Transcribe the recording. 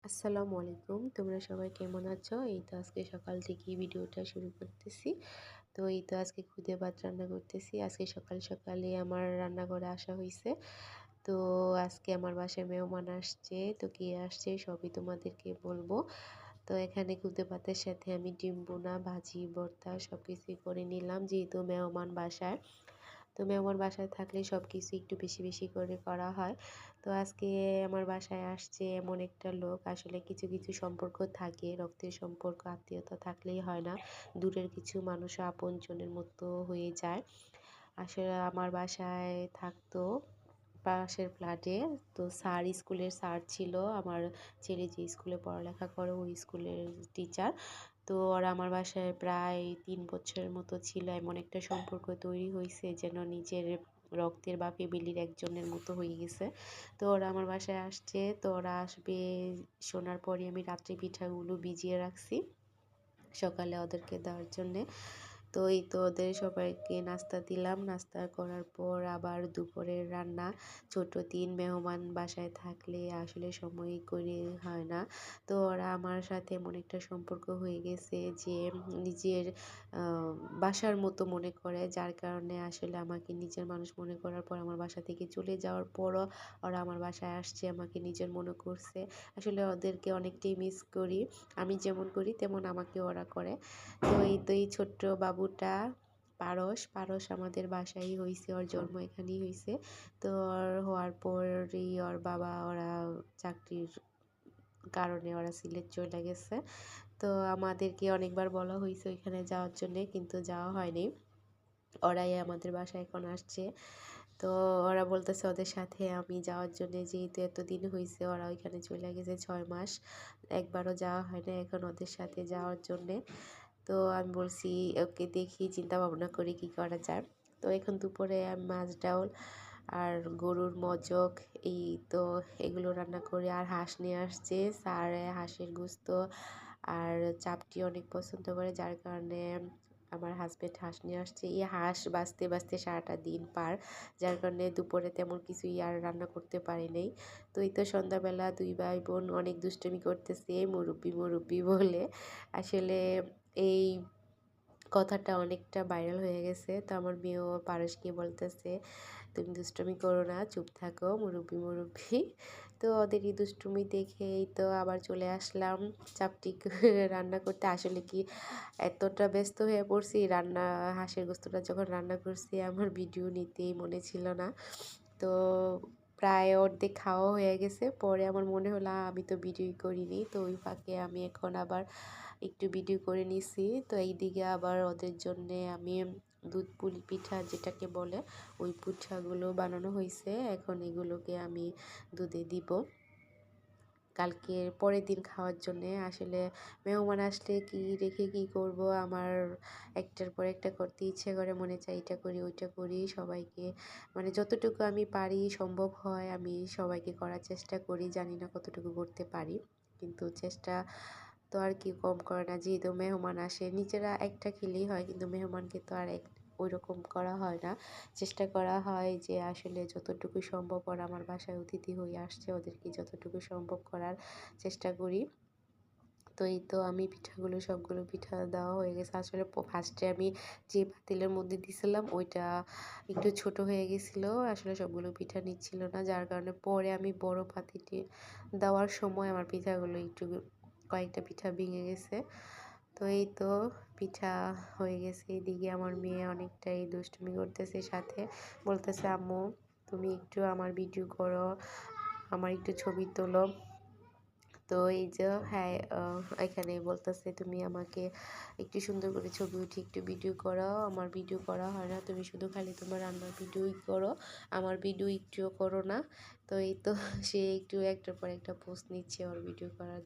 আসসালামু আলাইকুম। তোমরা সবাই কেমন আছো? এই তো আজকে সকাল থেকেই ভিডিওটা শুরু করতেছি। তো এই তো আজকে খুদে ভাত রান্না করতেছি। আজকে সকাল সকালে আমার রান্নাঘরে আসা হইছে। তো আজকে আমার বাসায় মেহমান আসছে। তো কে আসছে সবই তোমাদেরকে বলবো। তো এখানে খুদে ভাতের সাথে আমি ডিম ভুনা, ভাজি, ভর্তা সবকিছুই করে নিলাম যেহেতু মেহমান বাসায়। তো মেহমান বাসায় থাকলে সবকিছু একটু বেশি বেশি করে করা হয়। তো আজকে আমার বাসায় আসছে এমন একটা লোক, আসলে কিছু কিছু সম্পর্ক থাকে, রক্তের সম্পর্ক আত্মীয়তা থাকলেই হয় না, দূরের কিছু মানুষও আপনজনের মতো হয়ে যায়। আসলে আমার বাসায় থাকতো পাশের ফ্ল্যাটে। তো স্যার, স্কুলের স্যার ছিল, আমার ছেলে যে স্কুলে পড়ালেখা করে ওই স্কুলের টিচার। তো ওরা আমার বাসায় প্রায় ৩ বছরের মতো ছিল। এমন একটা সম্পর্ক তৈরি হয়েছে যেন নিজের রক্তের বা ফ্যামিলির একজনের মতো হয়ে গেছে। তো ওরা আমার বাসায় আসছে। তো ওরা আসবে শোনার পরে আমি রাত্রে পিঠাগুলো ভিজিয়ে রাখছি সকালে ওদেরকে দেওয়ার জন্যে। তো এই তো ওদের সবাইকে নাস্তা দিলাম। নাস্তা করার পর আবার দুপুরের রান্না। ছোট ৩ মেহমান বাসায় থাকলে আসলে সময় করে হয় না। তো ওরা আমার সাথে এমন একটা সম্পর্ক হয়ে গেছে যে নিজের আ বাসার মতো মনে করে। যার কারণে আসলে আমাকে নিজের মানুষ মনে করার পর আমার বাসা থেকে চলে যাওয়ার পরও ওরা আমার বাসায় আসছে, আমাকে নিজের মনে করছে। আসলে ওদেরকে অনেকটাই মিস করি। আমি যেমন করি তেমন আমাকেও ওরা করে। তো এই ছোট্ট বাবুটা পারস আমাদের বাসায়ই হইছে। ওর জন্ম এখানেই হইছে। তো ওর হওয়ার পরই ওর বাবা ওরা চাকরির কারণে ওরা সিলেট চইলা গেছে। তো আমাদেরকে অনেকবার বলা হইছে ওইখানে যাওয়ার জন্যে, কিন্তু যাওয়া হয়নি। ওরাই আমাদের বাসায় এখন আসছে। তো ওরা বলতেছে ওদের সাথে আমি যাওয়ার জন্যে, যেহেতু এতদিন হইছে ওরা ওইখানে চইলা গেছে ৬ মাস। একবারও যাওয়া হয় না এখন ওদের সাথে যাওয়ার জন্যে। তো আমি বলছি ওকে দেখি চিন্তা ভাবনা করি কি করা যায়। তো এখন দুপুরে আমি মাছ ডাউল আর গরুর মজক এই তো এগুলো রান্না করি। আর হাঁস নিয়ে আসছে স্যার, হাঁসের গোস্ত আর চাপটি অনেক পছন্দ করে, যার কারণে আমার হাজবেন্ড হাঁস নিয়ে আসছে। এই হাঁস বাছতে বাছতে সারাটা দিন পার, যার কারণে দুপুরে তেমন কিছুই আর রান্না করতে পারি নাই। তো এই তো সন্ধ্যাবেলা ২ ভাই বোন অনেক দুষ্টুমি করতেছে মুরব্বি মুরব্বি বলে। আসলে এই কথাটা অনেকটা ভাইরাল হয়ে গেছে। তো আমার মেয়েও পারসকে বলতেছে, "তুমি দুষ্টুমি করো না, চুপ থাকো, মুরব্বি, মুরব্বি।" তো ওদের এই দুষ্টুমি দেখেই তো আবার চলে আসলাম চাপটি রান্না করতে। আসলে কি এতটা ব্যস্ত হয়ে পড়ছি রান্না, হাঁসের গোস্তটা যখন রান্না করছি আমার ভিডিও নিতেই মনে ছিল না। তো প্রায় অর্ধেক খাওয়া হয়ে গেছে। পরে আমার মনে হলো আমি তো ভিডিওই করিনি। তো ওই ফাঁকে আমি এখন আবার একটু ভিডিও করে নিছি। তো এইদিকে আবার ওদের জন্যে আমি দুধ পুলি পিঠা যেটাকে বলে ওই পিঠাগুলো বানানো হইছে। এখন এগুলোকে আমি দুধে দিব কালকের পরের দিন খাওয়ার জন্যে। আসলে মেহমান আসলে কি রেখে কি করব, আমার একটার পর একটা করতে ইচ্ছে করে, মনে চায় এটা করি ওইটা করি। সবাইকে মানে যতটুকু আমি পারি সম্ভব হয় আমি সবাইকে করার চেষ্টা করি। জানি না কতটুকু করতে পারি, কিন্তু চেষ্টা তো আর কেউ কম করে না। যেহেতু মেহমান আসে, নিজেরা একটা খেলেই হয়, কিন্তু মেহমানকে তো আর ওইরকম করা হয় না। চেষ্টা করা হয় যে আসলে যতটুকু সম্ভব ওরা আমার বাসায় অতিথি হয়ে আসছে, ওদেরকে যতটুকু সম্ভব করার চেষ্টা করি। তো এই তো আমি পিঠাগুলো সবগুলো পিঠা দেওয়া হয়ে গেছে। আসলে ফার্স্টে আমি যে পাতিলের মধ্যে দিছিলাম ওইটা একটু ছোট হয়ে গেছিলো। আসলে সবগুলো পিঠা নিচ্ছিল না, যার কারণে পরে আমি বড় পাতিলটি দেওয়ার সময় আমার পিঠাগুলো একটু কয়েকটা পিঠা ভেঙে গেছে। তো এই তো পিঠা হয়ে গেছে। এদিকে আমার মেয়ে অনেকটাই দুষ্টুমি করতেছে, সাথে বলতেছে, "আম্মু তুমি একটু আমার ভিডিও করো, আমার একটু ছবি তোলো।" তো এই যে হ্যাঁ, এখানে বলতেছে, "তুমি আমাকে একটু সুন্দর করে ছবি উঠিয়ে একটু ভিডিও করাও। আমার ভিডিও করা হয় না, তুমি শুধু খালি তোমার রান্নার ভিডিওই করো, আমার ভিডিও একটুও করো না।" তো এই তো সে একটু একটার পর একটা পোস্ট নিচ্ছে ওর ভিডিও করার